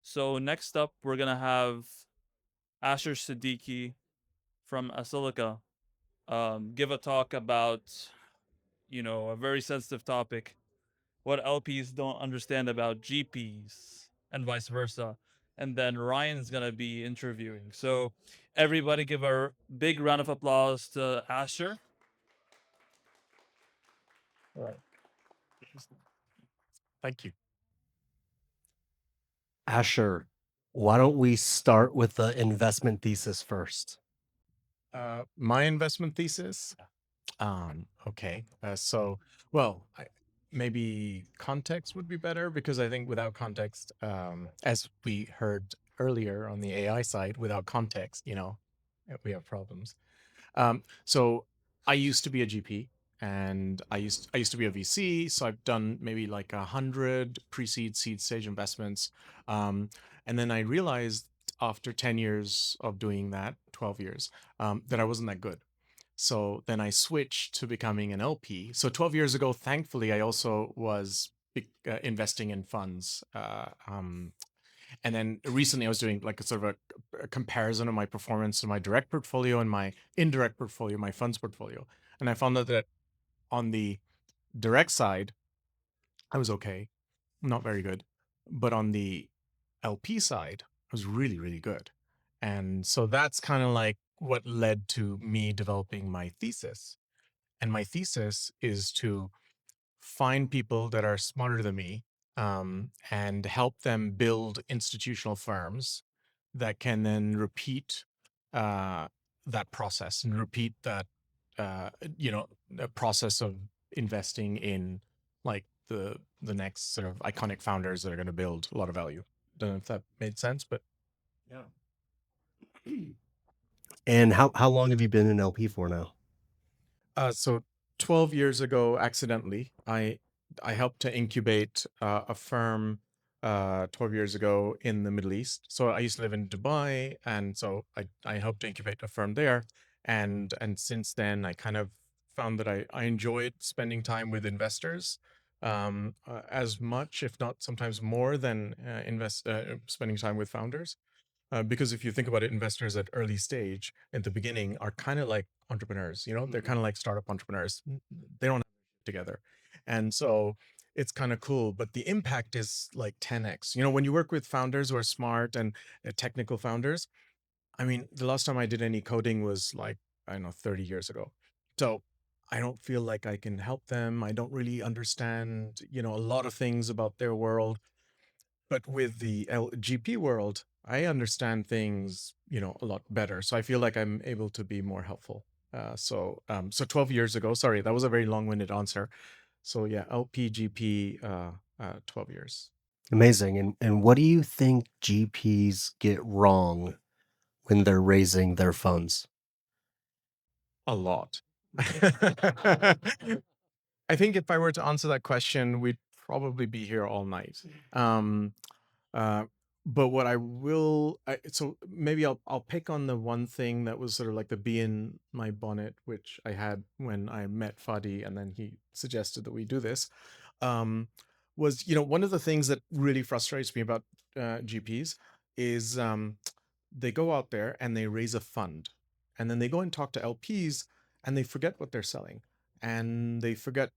So next up, we're gonna have Asher Siddiqui from Asilica give a talk about, a very sensitive topic, what LPs don't understand about GPs and vice versa. And then Ryan's gonna be interviewing. So everybody give a big round of applause to Asher. All right. Thank you. Asher, why don't we start with the investment thesis first? My investment thesis. Okay. Maybe context would be better because I think without context, as we heard earlier on the AI side, without context, we have problems. So I used to be a GP, and I used to be a VC. So I've done maybe like 100 pre-seed, seed stage investments, and then I realized after 10 years of doing that, 12 years, that I wasn't that good. So then I switched to becoming an LP. So 12 years ago, thankfully, I also was investing in funds. And then recently I was doing like a sort of a comparison of my performance in my direct portfolio and my indirect portfolio, my funds portfolio. And I found out that on the direct side, I was okay, not very good. But on the LP side, I was really, really good. And so that's kind of like what led to me developing my thesis. And my thesis is to find people that are smarter than me, and help them build institutional firms that can then repeat uh, that process and repeat that, the process of investing in like the next sort of iconic founders that are going to build a lot of value. Don't know if that made sense, but Yeah. And how long have you been in LP for now? So 12 years ago, accidentally, I helped to incubate a firm 12 years ago in the Middle East. So I used to live in Dubai, and so I helped to incubate a firm there. And since then, I kind of found that I enjoyed spending time with investors, as much, if not sometimes more than spending time with founders. Because if you think about it, investors at early stage at the beginning are kind of like entrepreneurs, they're kind of like startup entrepreneurs. They don't have it together. And so it's kind of cool, but the impact is like 10x. When you work with founders who are smart and technical founders, I mean, the last time I did any coding was like, I don't know, 30 years ago. So I don't feel like I can help them. I don't really understand, a lot of things about their world. But with the GP world, I understand things, a lot better. So I feel like I'm able to be more helpful. So 12 years ago, sorry, that was a very long-winded answer. So yeah, LPGP, 12 years. Amazing. And what do you think GPs get wrong when they're raising their funds? A lot. I think if I were to answer that question, we'd probably be here all night. Um, uh, but what I will, so maybe I'll pick on the one thing that was sort of like the bee in my bonnet, which I had when I met Fadi, and then he suggested that we do this. Um, was one of the things that really frustrates me about GPs is they go out there and they raise a fund, and then they go and talk to LPs, and they forget what they're selling, and they forget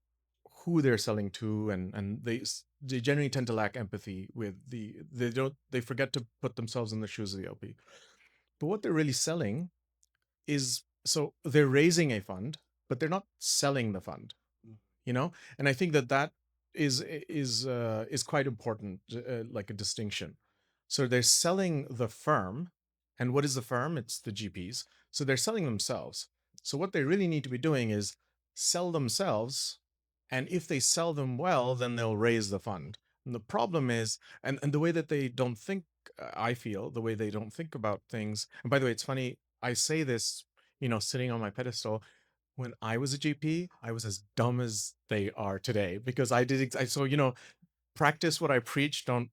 who they're selling to, and they generally tend to lack empathy with they forget to put themselves in the shoes of the LP. But what they're really selling is, so they're raising a fund, but they're not selling the fund, and I think that is quite important, like a distinction. So they're selling the firm, and what is the firm? It's the GPs. So they're selling themselves. So what they really need to be doing is sell themselves, and if they sell them well, then they'll raise the fund. And the problem is, and the way that they don't think, I feel the way they don't think about things. And by the way, it's funny, I say this, sitting on my pedestal. When I was a GP, I was as dumb as they are today, because I did. So practice what I preach. Don't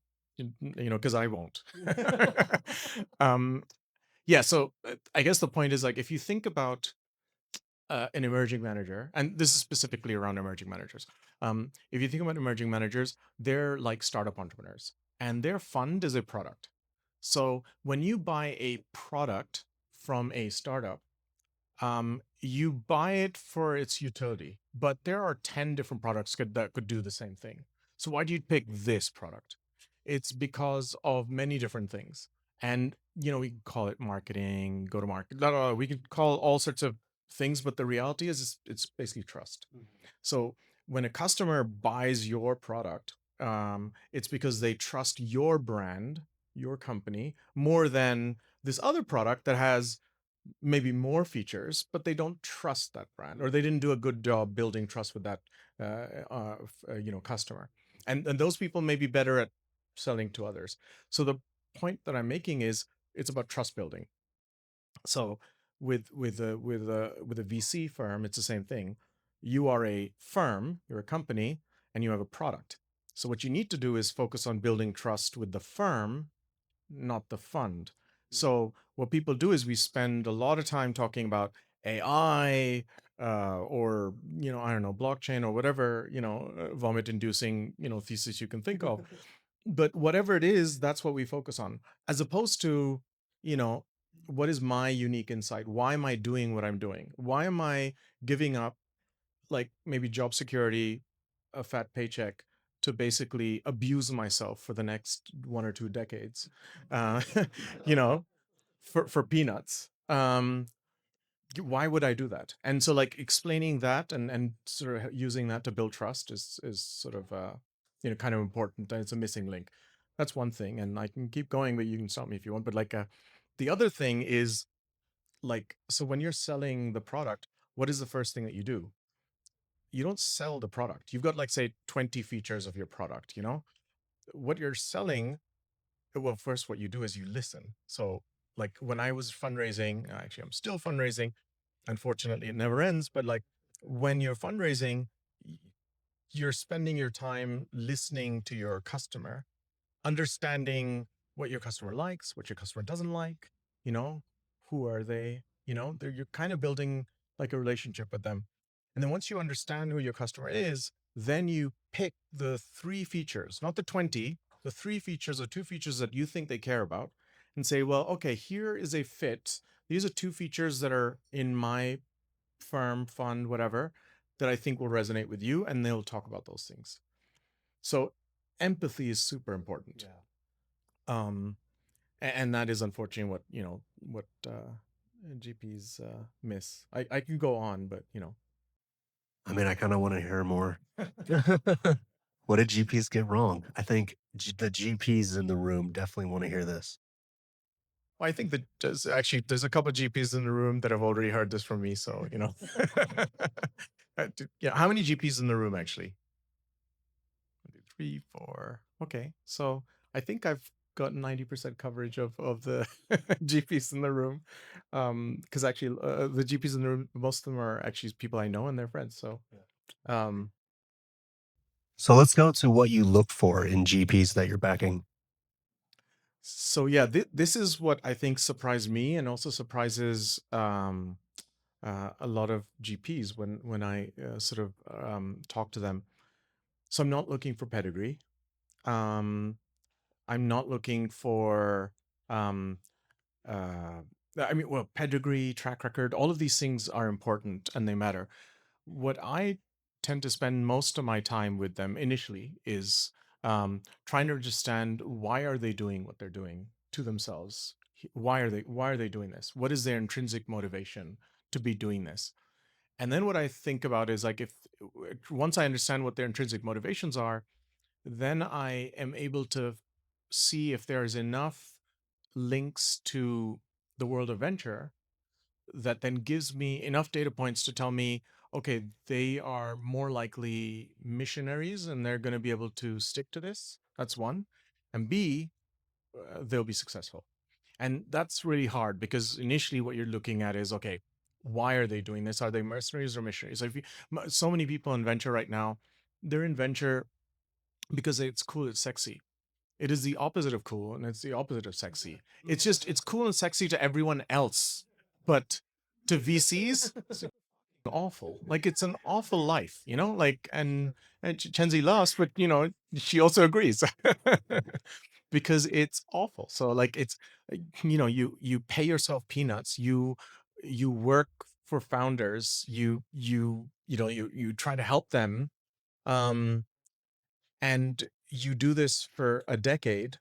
because I won't. um, yeah. So I guess the point is, like, if you think about an emerging manager, and this is specifically around emerging managers. If you think about emerging managers, they're like startup entrepreneurs, and their fund is a product. So when you buy a product from a startup, you buy it for its utility, but there are 10 different products that could do the same thing. So why do you pick this product? It's because of many different things. And, we can call it marketing, go to market, blah, blah, blah. We could call all sorts of things, but the reality is it's basically trust. So when a customer buys your product, it's because they trust your brand, your company, more than this other product that has maybe more features, but they don't trust that brand, or they didn't do a good job building trust with that customer. And those people may be better at selling to others. So the point that I'm making is it's about trust building. So with a VC firm, it's the same thing. You are a firm, you're a company, and you have a product. So what you need to do is focus on building trust with the firm, not the fund. So what people do is we spend a lot of time talking about AI, or I don't know, blockchain or whatever, vomit-inducing thesis you can think of. But whatever it is, that's what we focus on, as opposed to, you know, what is my unique insight? Why am I doing what I'm doing? Why am I giving up, like, maybe job security, a fat paycheck, to basically abuse myself for the next 1 or 2 decades, uh, you know, for peanuts? Why would I do that? And so, like, explaining that and sort of using that to build trust is sort of kind of important. And it's a missing link. That's one thing, and I can keep going, but you can stop me if you want. But like, the other thing is, like, so when you're selling the product, what is the first thing that you do? You don't sell the product. You've got, like, say 20 features of your product. What you're selling. Well, first, what you do is you listen. So, like, when I was fundraising, actually, I'm still fundraising. Unfortunately, it never ends. But, like, when you're fundraising, you're spending your time listening to your customer, understanding what your customer likes, what your customer doesn't like, who are they, you're kind of building, like, a relationship with them. And then once you understand who your customer is, then you pick the 3 features, not the 20, the 3 features or 2 features that you think they care about, and say, well, okay, here is a fit. These are 2 features that are in my firm, fund, whatever, that I think will resonate with you, and they'll talk about those things. So empathy is super important. Um, and that is unfortunately what GPs miss. I can go on, but I mean, I kind of want to hear more. What did GPs get wrong? I think the GPs in the room definitely want to hear this. well, I think that there's a couple of GPs in the room that have already heard this from me. So yeah. How many GPs in the room actually? 1, 2, 3, 4. Okay, so I think I've got 90% coverage of the GPs in the room, because actually, the GPs in the room, most of them are actually people I know and they're friends. So, So let's go to what you look for in GPs that you're backing. so yeah, this is what I think surprised me, and also surprises a lot of GPs when I sort of talk to them. So I'm not looking for pedigree. I'm not looking for uh, well, pedigree, track record, all of these things are important and they matter. What I tend to spend most of my time with them initially is trying to understand, why are they doing what they're doing to themselves? Why are they doing this? What is their intrinsic motivation to be doing this? And then what I think about is, like, if once I understand what their intrinsic motivations are, then I am able to see if there is enough links to the world of venture that then gives me enough data points to tell me, okay, they are more likely missionaries and they're going to be able to stick to this. That's one. And B, they'll be successful. And that's really hard, because initially what you're looking at is, okay, why are they doing this? Are they mercenaries or missionaries? So so many people in venture right now, they're in venture because it's cool, it's sexy. It is the opposite of cool, and it's the opposite of sexy. It's cool and sexy to everyone else, but to VCs, it's awful. Like, it's an awful life, like, and Chenzi lost, but she also agrees. because it's awful. So like it's you pay yourself peanuts. You work for founders. You try to help them, um, and you do this for a decade,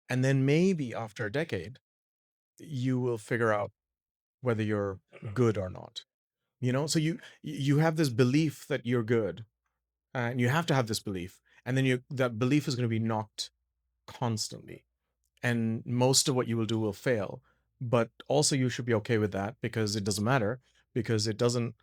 and then maybe after a decade, you will figure out whether you're good or not. So you have this belief that you're good, and you have to have this belief, and then that belief is going to be knocked constantly, and most of what you will do will fail. But also you should be okay with that, because it doesn't matter, because it doesn't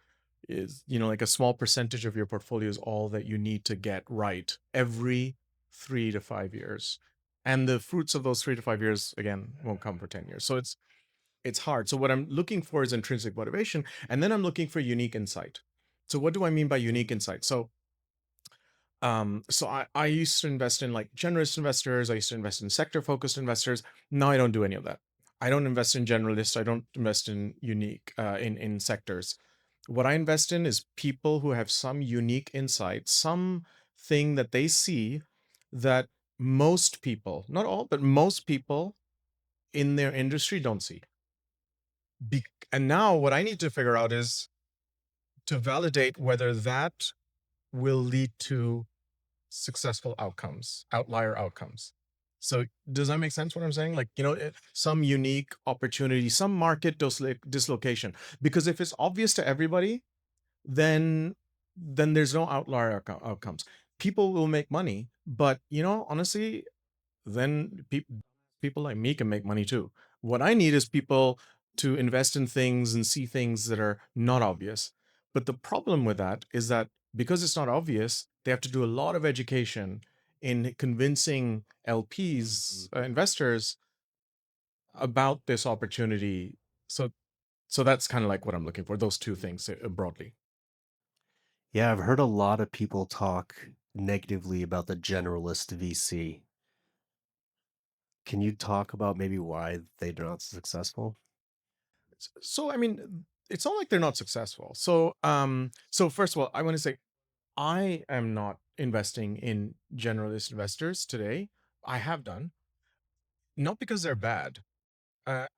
is like a small percentage of your portfolio is all that you need to get right every 3 to 5 years, and the fruits of those 3 to 5 years again won't come for 10 years. So it's hard. So what I'm looking for is intrinsic motivation, and then I'm looking for unique insight. So what do I mean by unique insight? So I used to invest in like generalist investors. I used to invest in sector focused investors. Now I don't do any of that. I don't invest in generalists. I don't invest in unique in sectors. What I invest in is people who have some unique insight, some thing that they see that most people, not all, but most people in their industry don't see. And now what I need to figure out is to validate whether that will lead to successful outcomes, outlier outcomes. So does that make sense what I'm saying? Like, some unique opportunity, some market dislocation. Because if it's obvious to everybody, then there's no outlier outcomes. People will make money, but honestly, then people like me can make money too. What I need is people to invest in things and see things that are not obvious. But the problem with that is that because it's not obvious, they have to do a lot of education in convincing LPs, investors, about this opportunity. So that's kind of like what I'm looking for, those two things broadly. Yeah, I've heard a lot of people talk negatively about the generalist VC. Can you talk about maybe why they're not successful? So I mean, it's not like they're not successful. So first of all, I want to say I am not investing in generalist investors today. I have done, not because they're bad.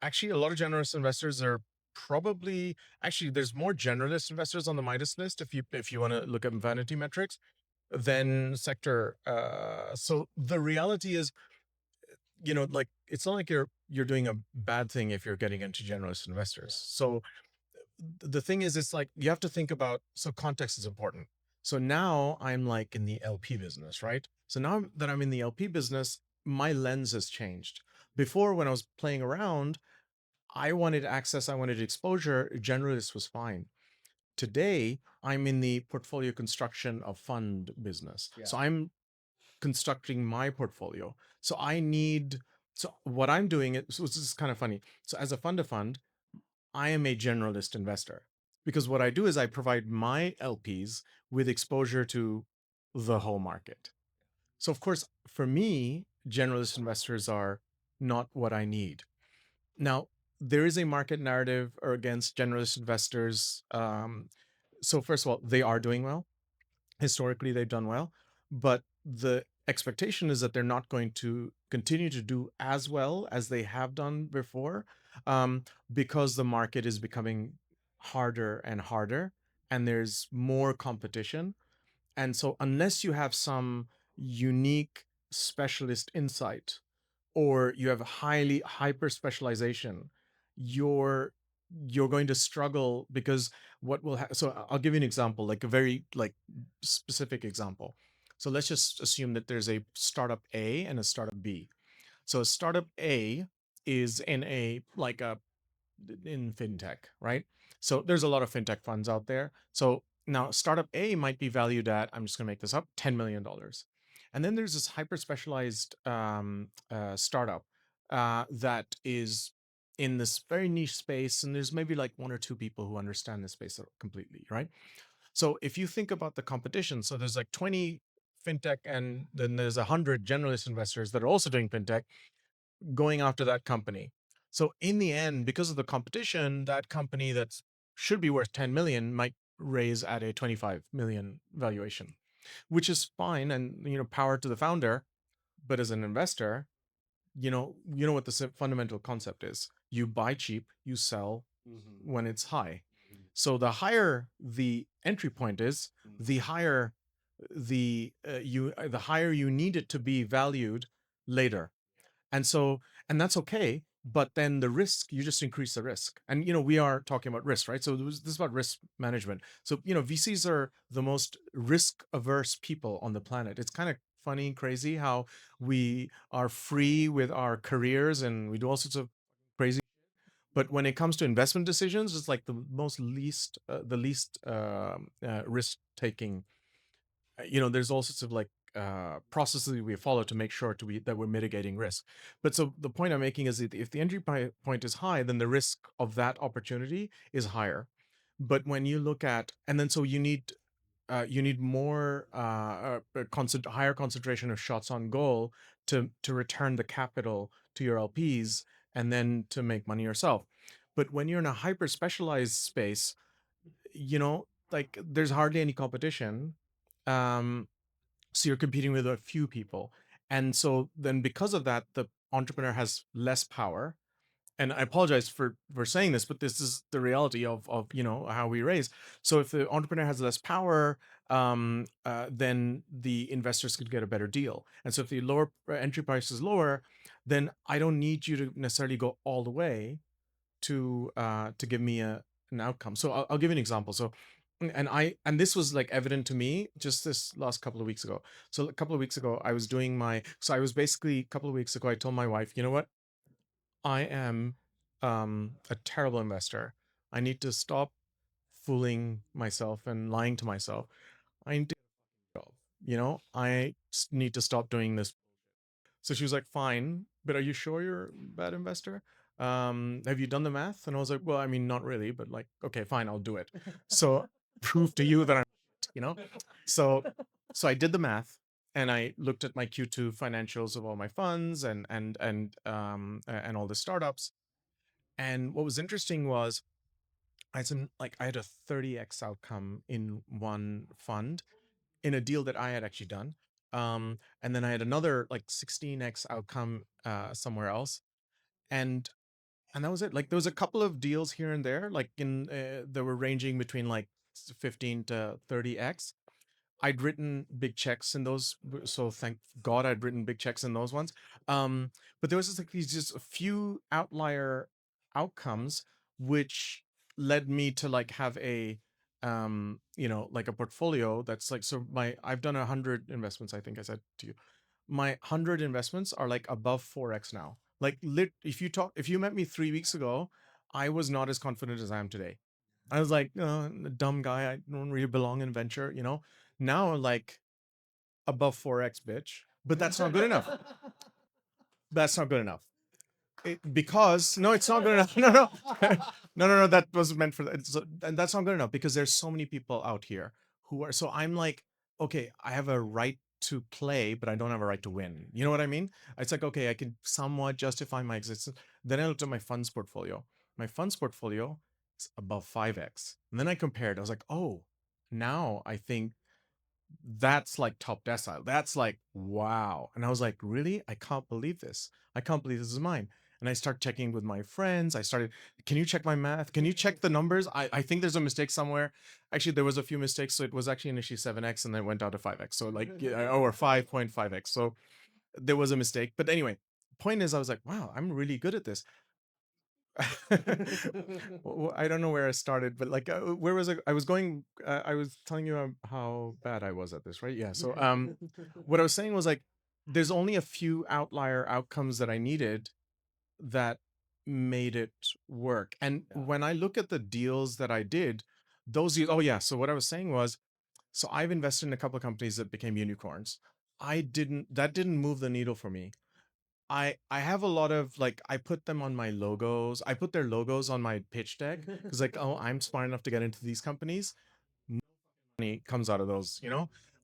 Actually, a lot of generalist investors are probably actually there's more generalist investors on the Midas list if you want to look at vanity metrics than sector. So the reality is, like it's not like you're doing a bad thing if you're getting into generalist investors. So the thing is, it's like you have to think about, so context is important. So now I'm like in the LP business, right? So now that I'm in the LP business, my lens has changed. Before, when I was playing around, I wanted access, I wanted exposure, generalist was fine. Today, I'm in the portfolio construction of fund business. So I'm constructing my portfolio. So what I'm doing is, so this is kind of funny. So as a fund of fund, I am a generalist investor, because what I do is I provide my LPs with exposure to the whole market. So of course, for me, generalist investors are not what I need. Now, there is a market narrative or against generalist investors. So first of all, they are doing well. Historically, they've done well, but the expectation is that they're not going to continue to do as well as they have done before, because the market is becoming harder and harder, and there's more competition. And so, unless you have some unique specialist insight, or you have a highly hyper specialization, you're you're going to struggle, because what will so I'll give you an example, like a very like specific example. So let's just assume that there's a startup A and a startup B. So a startup A is in a like a in fintech, right? So there's a lot of fintech funds out there. So now startup A might be valued at, I'm just going to make this up, $10 million. And then there's this hyper specialized startup that is in this very niche space. And there's maybe like one or two people who understand this space completely, right? So if you think about the competition, so there's like 20 fintech, and then there's 100 generalist investors that are also doing fintech going after that company. So in the end, because of the competition, that company that should be worth 10 million might raise at a 25 million valuation, which is fine, and power to the founder. But as an investor, you know what the fundamental concept is. You buy cheap, you sell when it's high. So the higher the entry point is, the higher the higher you need it to be valued later. And so, and that's okay, but then the risk, you just increase the risk. And we are talking about risk, right? So this is about risk management. So VCs are the most risk averse people on the planet. It's kind of funny and crazy how we are free with our careers and we do all sorts of crazy, but when it comes to investment decisions, it's like the least risk taking. There's all sorts of like processes we follow to make sure that we're mitigating risk. But so the point I'm making is that if the entry point is high, then the risk of that opportunity is higher. But when you look at, and then so you need more higher concentration of shots on goal to return the capital to your LPs and then to make money yourself. But when you're in a hyper specialized space, like there's hardly any competition. Um, so you're competing with a few people. And so then because of that, the entrepreneur has less power. And I apologize for saying this, but this is the reality of how we raise. So if the entrepreneur has less power, then the investors could get a better deal. And so if the lower entry price is lower, then I don't need you to necessarily go all the way to give me an outcome. So I'll give you an example. So and this was like evident to me just this last couple of weeks ago. So a couple of weeks ago, I was basically a couple of weeks ago, I told my wife, you know what? I am a terrible investor. I need to stop fooling myself and lying to myself. I need to get a job. I need to stop doing this. So she was like, fine, but are you sure you're a bad investor? Have you done the math? And I was like, well, I mean, not really, but like, okay, fine, I'll do it. So prove to you that I'm, you know? So I did the math and I looked at my Q2 financials of all my funds and all the startups. And what was interesting was I had a 30x outcome in one fund in a deal that I had actually done. And then I had another like 16x outcome somewhere else. And that was it. Like there was a couple of deals here and there, like they were ranging between like 15 to 30x. I'd written big checks in those, so thank God I'd written big checks in those ones. But there was just a few outlier outcomes, which led me to like have a like a portfolio that's like, so I've done 100 investments. I think I said to you, my 100 investments are like above 4x now. Like if you met me 3 weeks ago, I was not as confident as I am today. I was like, a dumb guy. I don't really belong in venture, Now, like above 4x, bitch. But that's not good enough. That's not good enough. Because no, it's not good enough. No, no, no. That was meant for that. And that's not good enough because there's so many people out here who are. So I'm like, okay, I have a right to play, but I don't have a right to win. You know what I mean? It's like, okay, I can somewhat justify my existence. Then I looked at my funds portfolio. My funds portfolio is above 5x. And then I compared. I was like, oh, now I think that's like top decile. That's like, wow. And I was like, really? I can't believe this. I can't believe this is mine. And I start checking with my friends. I started, can you check my math? Can you check the numbers? I think there's a mistake somewhere. Actually, there was a few mistakes. So it was actually initially 7x and then went down to 5x. So like, or 5.5x. So there was a mistake. But anyway, point is, I was like, wow, I'm really good at this. I don't know where I started, but like, where was I? I was going. I was telling you how bad I was at this, right? Yeah. So, what I was saying was like, there's only a few outlier outcomes that I needed that made it work. And when I look at the deals that I did, those deals. Oh yeah. So what I was saying was, so I've invested in a couple of companies that became unicorns. That didn't move the needle for me. I have a lot of like I put them on my logos. I put their logos on my pitch deck because like, oh, I'm smart enough to get into these companies. No money comes out of those,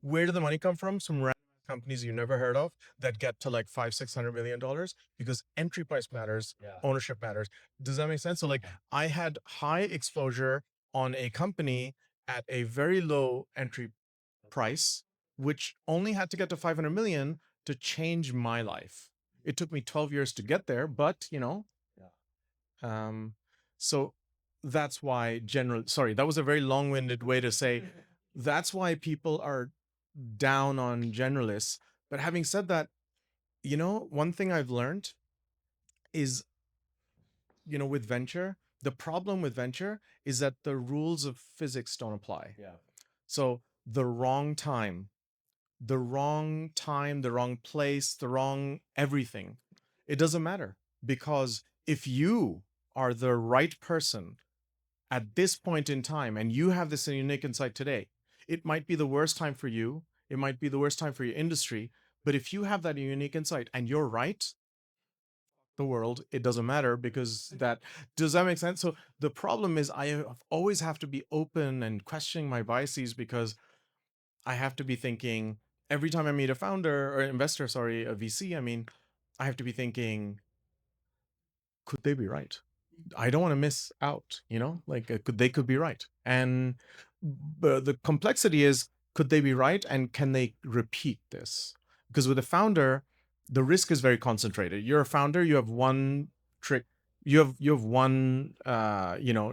Where did the money come from? Some random companies you never heard of that get to like 500-600 million dollars because entry price matters, ownership matters. Does that make sense? So like I had high exposure on a company at a very low entry price, which only had to get to 500 million to change my life. It took me 12 years to get there, but so that's why sorry, that was a very long-winded way to say that's why people are down on generalists. But having said that, one thing I've learned is, with venture, the problem with venture is that the rules of physics don't apply. Yeah. So the wrong time, the wrong place, the wrong everything, it doesn't matter, because if you are the right person at this point in time and you have this unique insight today, it might be the worst time for you, it might be the worst time for your industry, but if you have that unique insight and you're right, the world, it doesn't matter, because does that make sense? So the problem is I always have to be open and questioning my biases, because I have to be thinking every time I meet a founder or investor, sorry, a VC, I mean, I have to be thinking, could they be right? I don't want to miss out, like they could be right. And the complexity is, could they be right? And can they repeat this? Because with a founder, the risk is very concentrated. You're a founder, you have one trick, you have one,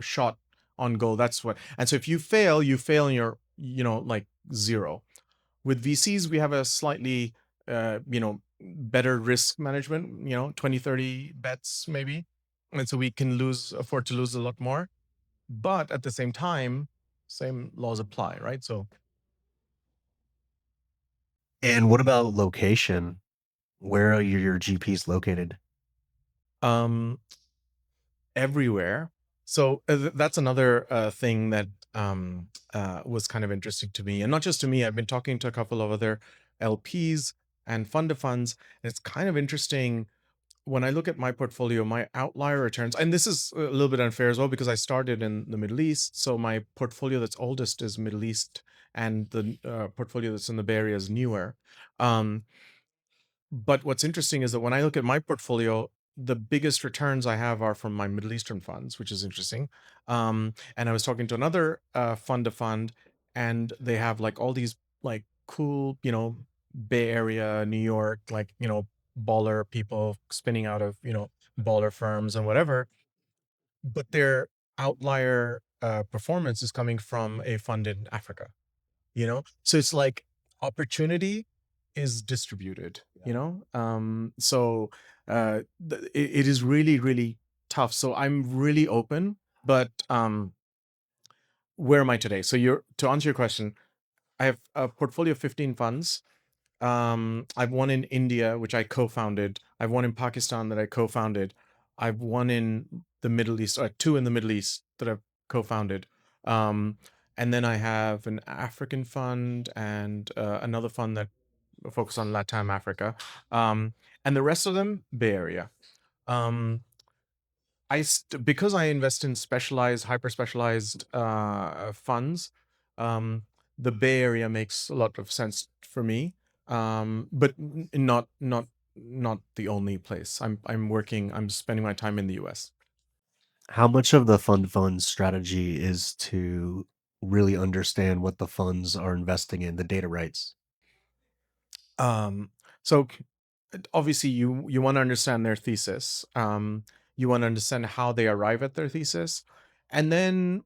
shot on goal. That's what, and so if you fail and you're, like zero. With VCs, we have a slightly, better risk management, 20, 30 bets maybe. And so we can afford to lose a lot more. But at the same time, same laws apply, right? So And what about location? Where are your GPs located? um everywhere. So that's another thing that was kind of interesting to me, and not just to me. I've been talking to a couple of other LPs and fund of funds, and it's kind of interesting when I look at my portfolio, my outlier returns, and this is a little bit unfair as well because I started in the Middle East. So my portfolio that's oldest is Middle East, and the portfolio that's in the Bay Area is newer. Um, but what's interesting is that when I look at my portfolio, the biggest returns I have are from my Middle Eastern funds, which is interesting. And I was talking to another fund of fund, and they have like all these like cool, Bay Area, New York, like, baller people spinning out of, baller firms and whatever. But their outlier performance is coming from a fund in Africa, so it's like opportunity is distributed, so it is really, really tough. So I'm really open, but where am I today? So to answer your question, I have a portfolio of 15 funds. I've one in India, which I co-founded. I've one in Pakistan that I co-founded. I've one in the Middle East, or two in the Middle East that I've co-founded. Um, and then I have an African fund and another fund that focus on Latam Africa. And the rest of them, Bay Area. Um, because I invest in specialized, hyper specialized funds, um, the Bay Area makes a lot of sense for me. But not the only place. I'm spending my time in the US. How much of the fund strategy is to really understand what the funds are investing in, the data rights? Um, so obviously you want to understand their thesis. You want to understand how they arrive at their thesis, and then,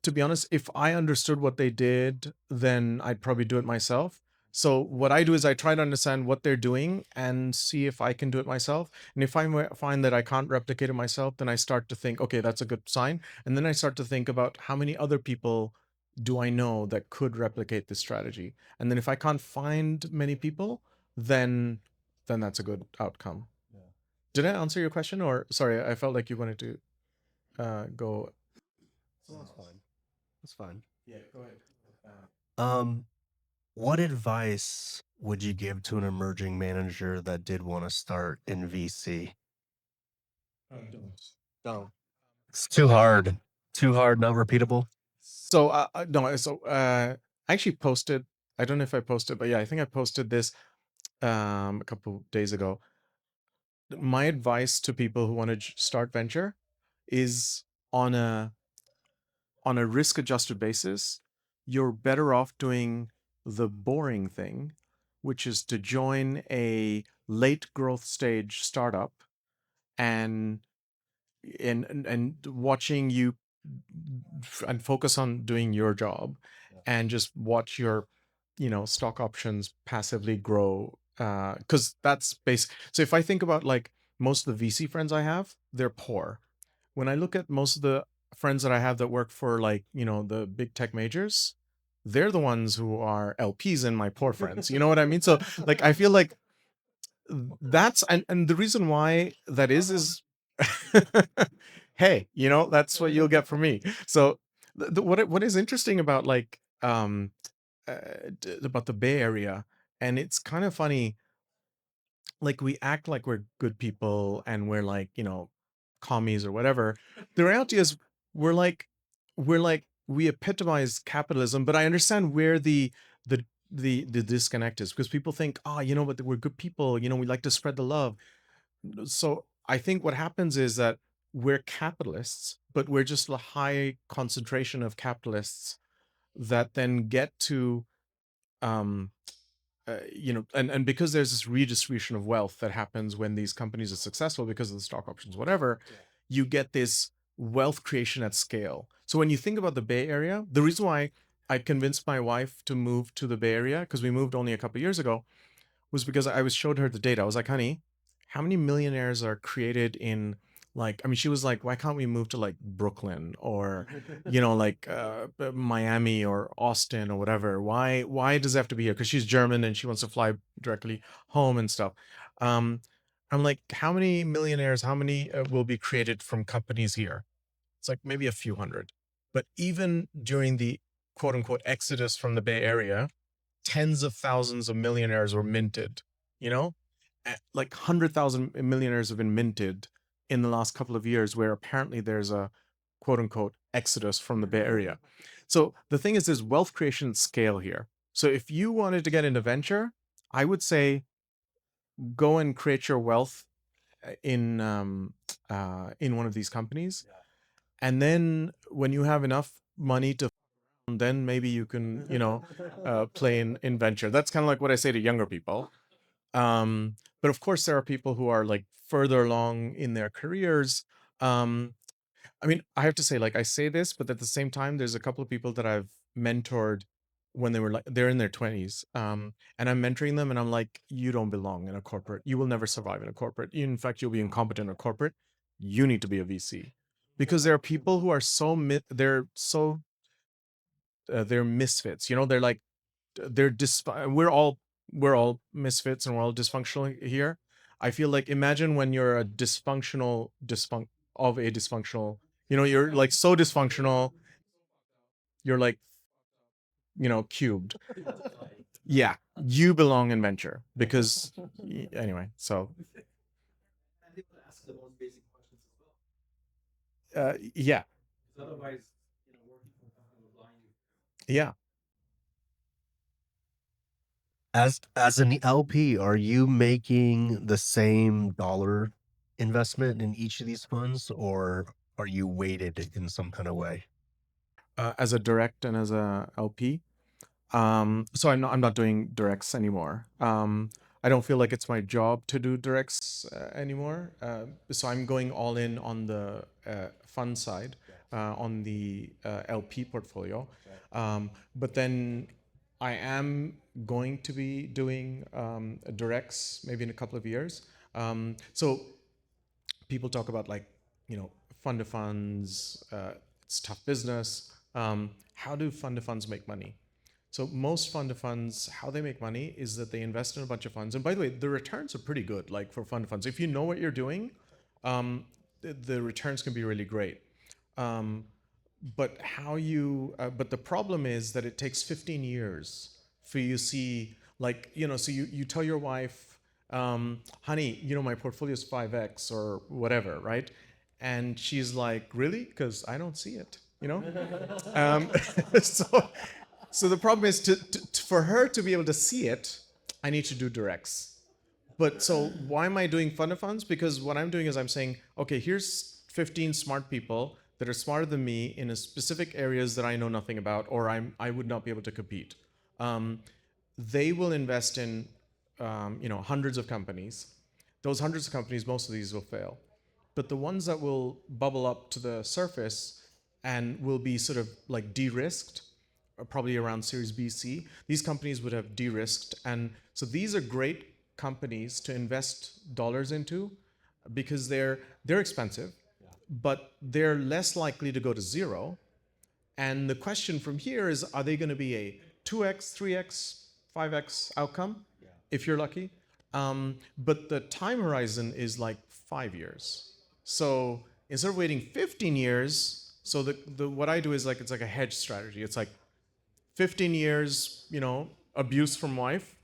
to be honest, if I understood what they did, then I'd probably do it myself. So what I do is I try to understand what they're doing and see if I can do it myself. And if I find that I can't replicate it myself, then I start to think, okay, that's a good sign. And then I start to think about how many other people do I know that could replicate this strategy. And then if I can't find many people, then that's a good outcome. Yeah. Did I answer your question, or sorry, I felt like you wanted to go. Oh, that's fine. That's fine. Yeah, go ahead. Um, what advice would you give to an emerging manager that did want to start in VC? Don't. It's too hard. Too hard, not repeatable. So no, so I actually posted. I don't know if I posted, but yeah, I think I posted this a couple days ago. My advice to people who want to start venture is on a risk adjusted basis, you're better off doing the boring thing, which is to join a late growth stage startup and and watching you and focus on doing your job and just watch your stock options passively grow, because that's base. So if I think about like most of the VC friends I have, they're poor. When I look at most of the friends that I have that work for like the big tech majors, they're the ones who are LPs and my poor friends, you know what I mean? So like I feel like that's and the reason why that is hey, that's what you'll get from me. So what is interesting about like about the Bay Area, and it's kind of funny, like we act like we're good people and we're like commies or whatever. The reality is we epitomize capitalism, but I understand where the the disconnect is, because people think, oh, but we're good people, we like to spread the love. So I think what happens is that we're capitalists, but we're just a high concentration of capitalists that then get to um and because there's this redistribution of wealth that happens when these companies are successful because of the stock options, whatever, you get this wealth creation at scale. So when you think about the Bay Area, the reason why I convinced my wife to move to the Bay Area, because we moved only a couple of years ago, was because I was showed her the data. I was like, honey, how many millionaires are created in, like, I mean, she was like, why can't we move to like Brooklyn or, like Miami or Austin or whatever? Why does it have to be here? Because she's German and she wants to fly directly home and stuff. Um, I'm like, how many millionaires, how many will be created from companies here? It's like maybe a few hundred. But even during the quote unquote exodus from the Bay Area, tens of thousands of millionaires were minted, you know? Like 100,000 millionaires have been minted in the last couple of years, where apparently there's a quote unquote exodus from the Bay Area. So the thing is, there's wealth creation scale here. So if you wanted to get into venture, I would say go and create your wealth in one of these companies. And then when you have enough money to, then maybe you can, play in venture. That's kind of like what I say to younger people. But of course, there are people who are like further along in their careers. Um, I mean, I have to say, like, I say this, but at the same time, there's a couple of people that I've mentored when they were like, they're in their 20s. And I'm mentoring them, and I'm like, you don't belong in a corporate. You will never survive in a corporate. In fact, you'll be incompetent in a corporate. You need to be a VC, because there are people who are they're misfits. They're like we're all misfits and we're all dysfunctional here. I feel like, imagine when you're a dysfunctional, you're like so dysfunctional, you're like, cubed. Yeah, you belong in venture because anyway, so yeah, yeah. As an LP, are you making the same dollar investment in each of these funds, or are you weighted in some kind of way? As a direct and as a LP. So I'm not doing directs anymore. I don't feel like it's my job to do directs anymore. So I'm going all in on the fund side, on the LP portfolio. But then I am going to be doing directs maybe in a couple of years. So people talk about, like, fund of funds. It's tough business. How do fund of funds make money? So most fund of funds, how they make money is that they invest in a bunch of funds. And by the way, the returns are pretty good. Like for fund of funds, if you know what you're doing, the returns can be really great. Um, but the problem is that it takes 15 years for you to see, like, so you tell your wife, honey, my portfolio is 5x or whatever, right? And she's like, really? Because I don't see it, um, so so the problem is, for her to be able to see it, I need to do directs. But so why am I doing fund of funds? Because what I'm doing is I'm saying, okay, here's 15 smart people that are smarter than me in a specific areas that I know nothing about, or I would not be able to compete. They will invest in hundreds of companies. Those hundreds of companies, most of these will fail. But the ones that will bubble up to the surface and will be sort of like de-risked, probably around Series B, C, these companies would have de-risked. And so these are great companies to invest dollars into because they're expensive, but they're less likely to go to zero. And the question from here is, are they going to be a 2x, 3x, 5x outcome if you're lucky? But the time horizon is like 5 years. So instead of waiting 15 years, so the what I do is like, it's like a hedge strategy. It's like 15 years, abuse from wife,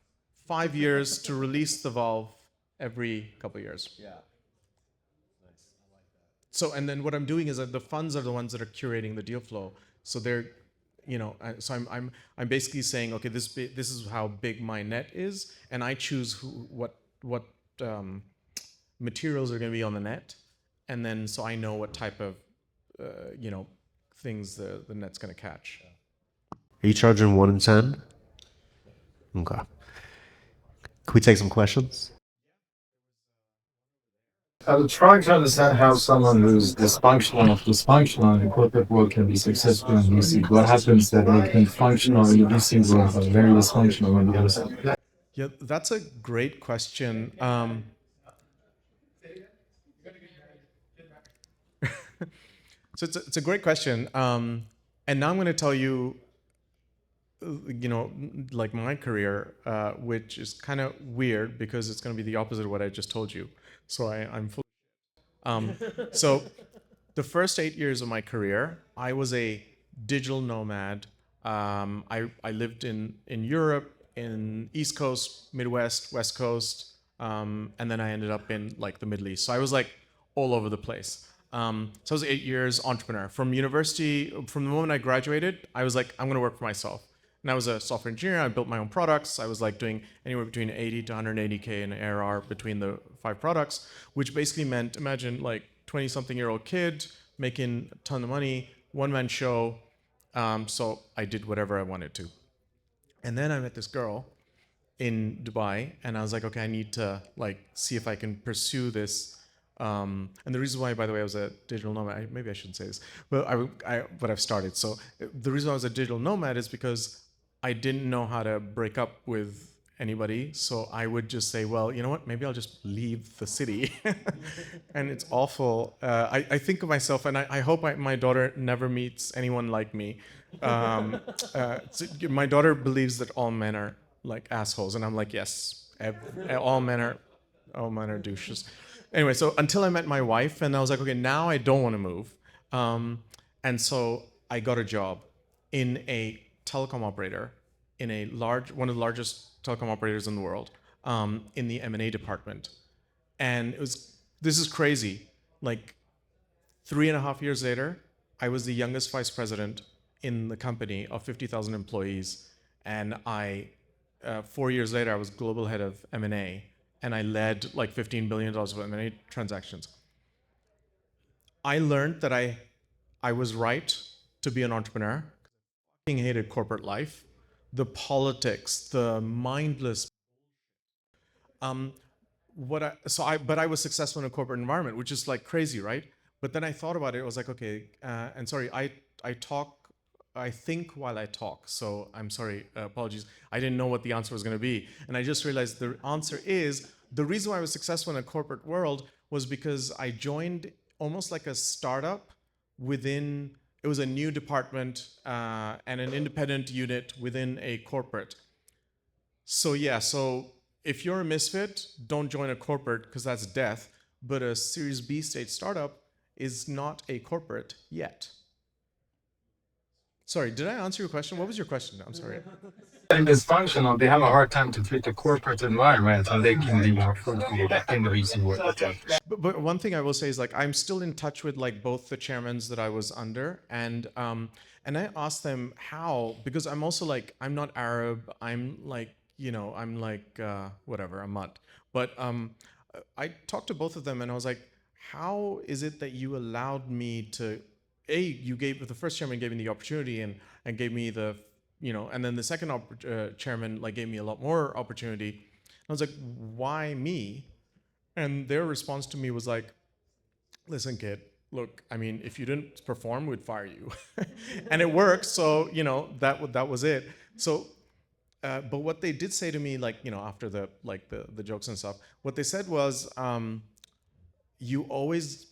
5 years to release the valve every couple of years. Yeah. So, and then what I'm doing is that the funds are the ones that are curating the deal flow. So they're, so I'm basically saying, okay, this is how big my net is, and I choose what materials are going to be on the net, and then so I know what type of things the net's going to catch. Are you charging 1 in 10? Okay. Can we take some questions? I'm trying to understand how someone who's dysfunctional in the corporate world can be successful in VC. What happens that they can functional in the VC world but very dysfunctional on the other side? Yeah, that's a great question. So it's a great question. And now I'm going to tell you, like my career, which is kind of weird because it's going to be the opposite of what I just told you. So I'm full. So the first 8 years of my career, I was a digital nomad. I lived in Europe, in East Coast, Midwest, West Coast, and then I ended up in like the Middle East. So I was like all over the place. So I was 8 years entrepreneur. From university, from the moment I graduated, I was like, I'm going to work for myself. And I was a software engineer. I built my own products. I was like doing anywhere between 80 to 180K in ARR between the 5 products, which basically meant, imagine like 20-something-year-old kid making a ton of money, one-man show. So I did whatever I wanted to. And then I met this girl in Dubai, and I was like, okay, I need to like see if I can pursue this. And the reason why, by the way, I was a digital nomad, maybe I shouldn't say this, but but I've started. So the reason I was a digital nomad is because I didn't know how to break up with anybody. So I would just say, well, you know what, maybe I'll just leave the city. And it's awful. I think of myself, and I hope my daughter never meets anyone like me. So my daughter believes that all men are like assholes, and I'm like, yes, all men are douches. Anyway, so until I met my wife, and I was like, okay, now I don't want to move. And so I got a job in a telecom operator, in one of the largest telecom operators in the world, in the M&A department. And this is crazy. Like 3.5 years later, I was the youngest vice president in the company of 50,000 employees. And 4 years later, I was global head of M&A, and I led like $15 billion of M&A transactions. I learned that I was right to be an entrepreneur. I hated corporate life, the politics, the mindless. But I was successful in a corporate environment, which is like crazy, right? But then I thought about it. I was like, okay, and sorry, I think while I talk. So I'm sorry, apologies. I didn't know what the answer was going to be, and I just realized the answer is the reason why I was successful in a corporate world was because I joined almost like a startup within. It was a new department and an independent unit within a corporate. So yeah, so if you're a misfit, don't join a corporate because that's death. But a Series B stage startup is not a corporate yet. Sorry, did I answer your question? What was your question? I'm sorry. And dysfunctional, they have a hard time to fit the corporate environment, and they can be more fruitful in the VC world. But one thing I will say is like I'm still in touch with like both the chairmans that I was under, and I asked them how, because I'm also like I'm not Arab, I'm like I'm like whatever, I'm not. But I talked to both of them, and I was like, how is it that you allowed me to you gave the first chairman gave me the opportunity and gave me the and then the second chairman like gave me a lot more opportunity. I was like, why me? And their response to me was like, listen, kid, look, I mean, if you didn't perform, we'd fire you. And it worked. So, that was it. So, but what they did say to me, like, after the jokes and stuff, what they said was, you always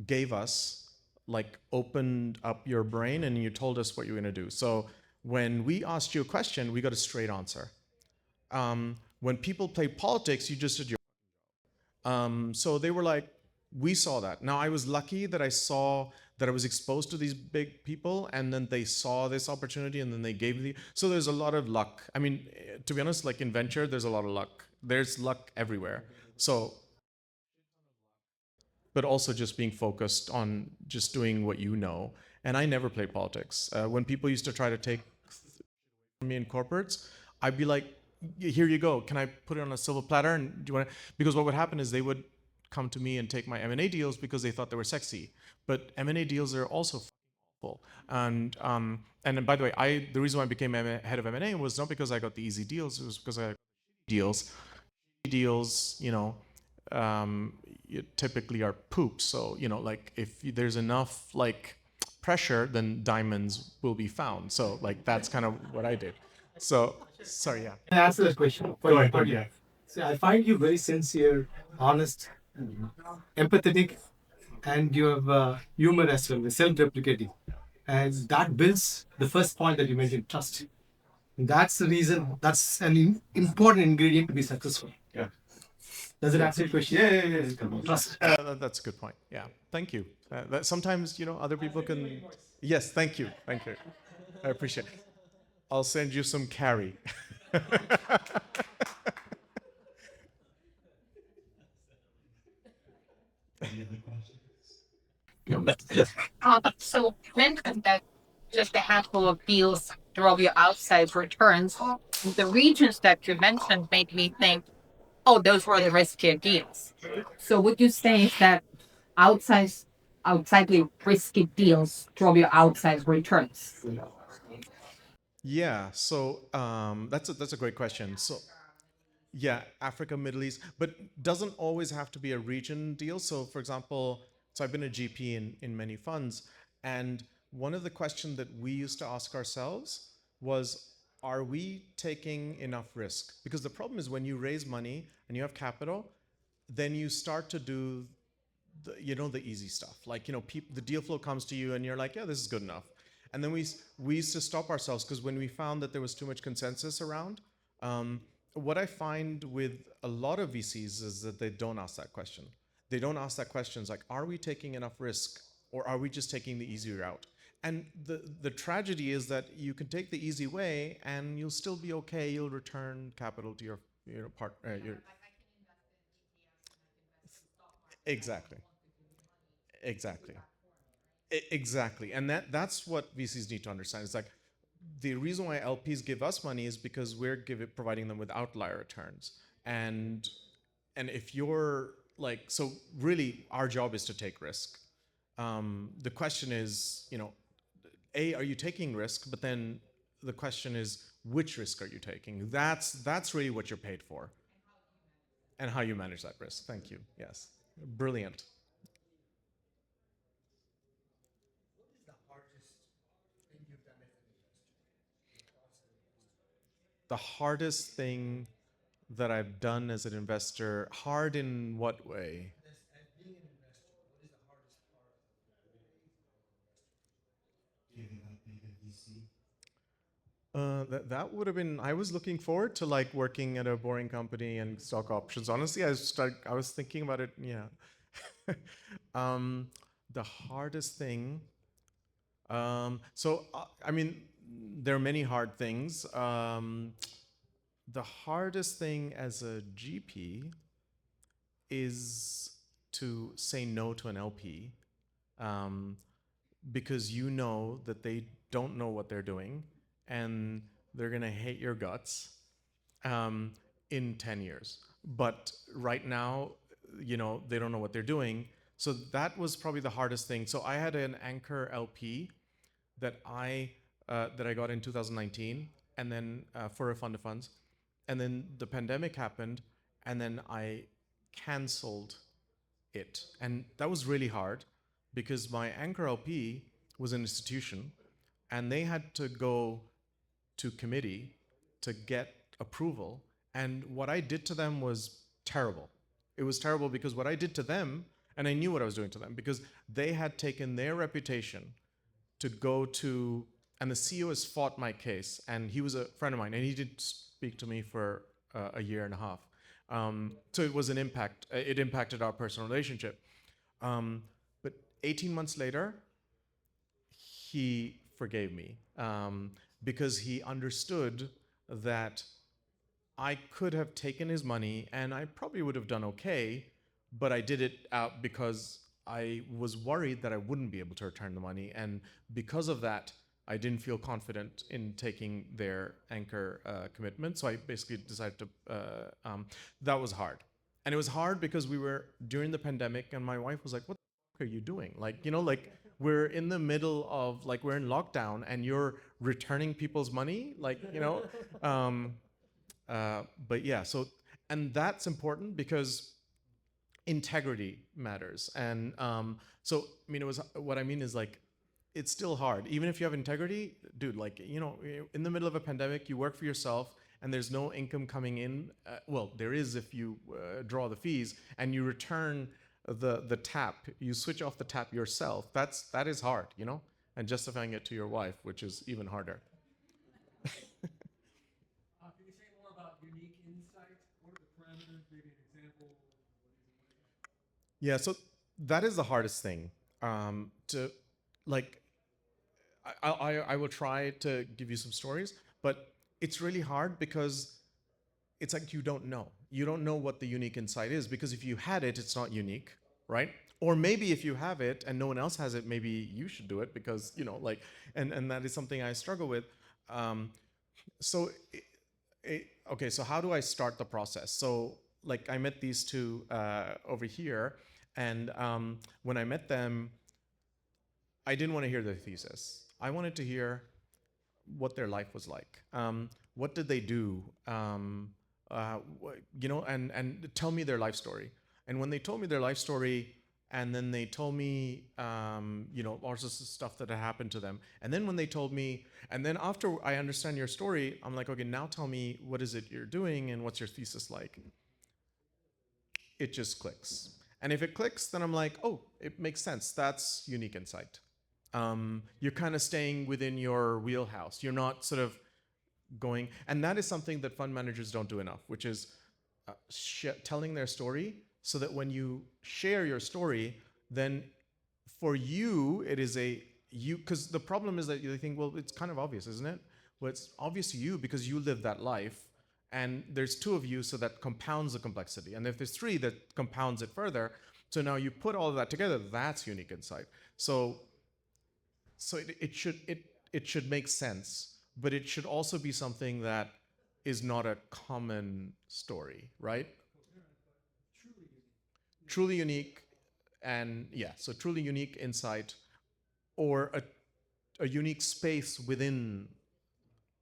gave us, like, opened up your brain and you told us what you were going to do. So when we asked you a question, we got a straight answer. When people play politics, you just did your. So they were like, we saw that. Now I was lucky that I saw that I was exposed to these big people, and then they saw this opportunity, and then they gave me. So there's a lot of luck. I mean, to be honest, like in venture, there's a lot of luck. There's luck everywhere. So, but also just being focused on just doing what you know. And I never played politics. When people used to try to take me in corporates, I'd be like, here you go. Can I put it on a silver platter? And do you want to? Because what would happen is they would come to me and take my M&A deals because they thought they were sexy. But M&A deals are also awful. And by the way, the reason why I became head of M&A was not because I got the easy deals. It was because I got deals. Deals, typically are poop. So, like if there's enough like pressure, then diamonds will be found. So like that's kind of what I did. So sorry, yeah. Can I answer that question? Go ahead. Yeah. See, I find you very sincere, honest, empathetic, and you have humor as well, self-deprecating. And that builds the first point that you mentioned, trust. And that's the reason, that's an important ingredient to be successful. Yeah. Does it answer your question? Yeah. Trust. That's a good point. Yeah. Thank you. That sometimes, other people can. Yes. Thank you. Thank you. I appreciate it. I'll send you some carry. So you mentioned that just a handful of deals drove your outsized returns. The regions that you mentioned made me think, oh, those were the riskier deals. So would you say that outsizely risky deals drove your outsized returns? Yeah. So that's a great question. So yeah, Africa, Middle East, but doesn't always have to be a region deal. So for example, I've been a GP in many funds, and one of the questions that we used to ask ourselves was, are we taking enough risk? Because the problem is when you raise money and you have capital, then you start to do the easy stuff. Like, the deal flow comes to you and you're like, yeah, this is good enough. And then we used to stop ourselves because when we found that there was too much consensus around, what I find with a lot of VCs is that they don't ask that question. They don't ask that question. It's like, are we taking enough risk, or are we just taking the easy route? And the tragedy is that you can take the easy way and you'll still be okay. You'll return capital to your exactly. Exactly. Exactly. And that's what VCs need to understand. It's like the reason why LPs give us money is because we're providing them with outlier returns. And if you're like, so really our job is to take risk. The question is, A, are you taking risk? But then the question is, which risk are you taking? That's really what you're paid for. And how you manage that risk. Thank you. Yes. Brilliant. The hardest thing that I've done as an investor, hard in what way? That would have been. I was looking forward to like working at a boring company and stock options. Honestly, I was thinking about it. Yeah. The hardest thing. I mean, there are many hard things. The hardest thing as a GP is to say no to an LP, because you know that they don't know what they're doing and they're gonna hate your guts in 10 years. But right now, they don't know what they're doing. So that was probably the hardest thing. So I had an anchor LP that I got in 2019, and then for a fund of funds, and then the pandemic happened, and then I canceled it. And that was really hard because my anchor LP was an institution and they had to go to committee to get approval. And what I did to them was terrible. It was terrible because what I did to them, and I knew what I was doing to them, because they had taken their reputation to go to, and the CEO has fought my case, and he was a friend of mine, and he did speak to me for a year and a half. So it was an impact. It impacted our personal relationship. But 18 months later, he forgave me because he understood that I could have taken his money and I probably would have done okay, but I did it out because I was worried that I wouldn't be able to return the money. And because of that, I didn't feel confident in taking their anchor commitment. So I basically decided to, that was hard. And it was hard because we were during the pandemic and my wife was like, what the fuck are you doing? Like, like we're in the middle of, like, we're in lockdown and you're returning people's money. Like, but yeah, so, and that's important because integrity matters. And so, I mean, what I mean is like, it's still hard. Even if you have integrity, dude, like, in the middle of a pandemic, you work for yourself and there's no income coming in. Well, there is if you draw the fees and you return the tap, you switch off the tap yourself. That is hard, and justifying it to your wife, which is even harder. Can you say more about unique insight? What are the parameters? Maybe an example. Yeah, so that is the hardest thing. To like, I will try to give you some stories, but it's really hard because it's like you don't know. You don't know what the unique insight is because if you had it, it's not unique, right? Or maybe if you have it and no one else has it, maybe you should do it because like, and that is something I struggle with. So, okay, so how do I start the process? So, like, I met these two over here, and when I met them, I didn't want to hear their thesis. I wanted to hear what their life was like. What did they do? And tell me their life story. And when they told me their life story, and then they told me, all sorts of stuff that had happened to them. And then when they told me, and then after I understand your story, I'm like, okay, now tell me what is it you're doing and what's your thesis like? It just clicks. And if it clicks, then I'm like, oh, it makes sense. That's unique insight. You're kind of staying within your wheelhouse. You're not sort of going, and that is something that fund managers don't do enough, which is telling their story so that when you share your story, then for you, it is because the problem is that you think, well, it's kind of obvious, isn't it? Well, it's obvious to you because you live that life. And there's two of you, so that compounds the complexity. And if there's three, that compounds it further. So now you put all of that together, that's unique insight. So it should make sense, but it should also be something that is not a common story, right? Truly unique, and yeah, so truly unique insight, or a unique space within,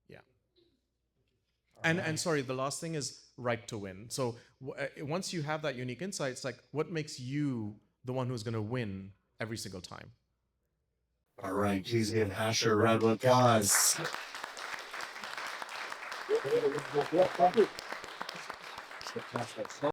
yeah. And sorry, the last thing is right to win. So once you have that unique insight, it's like, what makes you the one who's going to win every single time? All right, please give Asher a round of applause.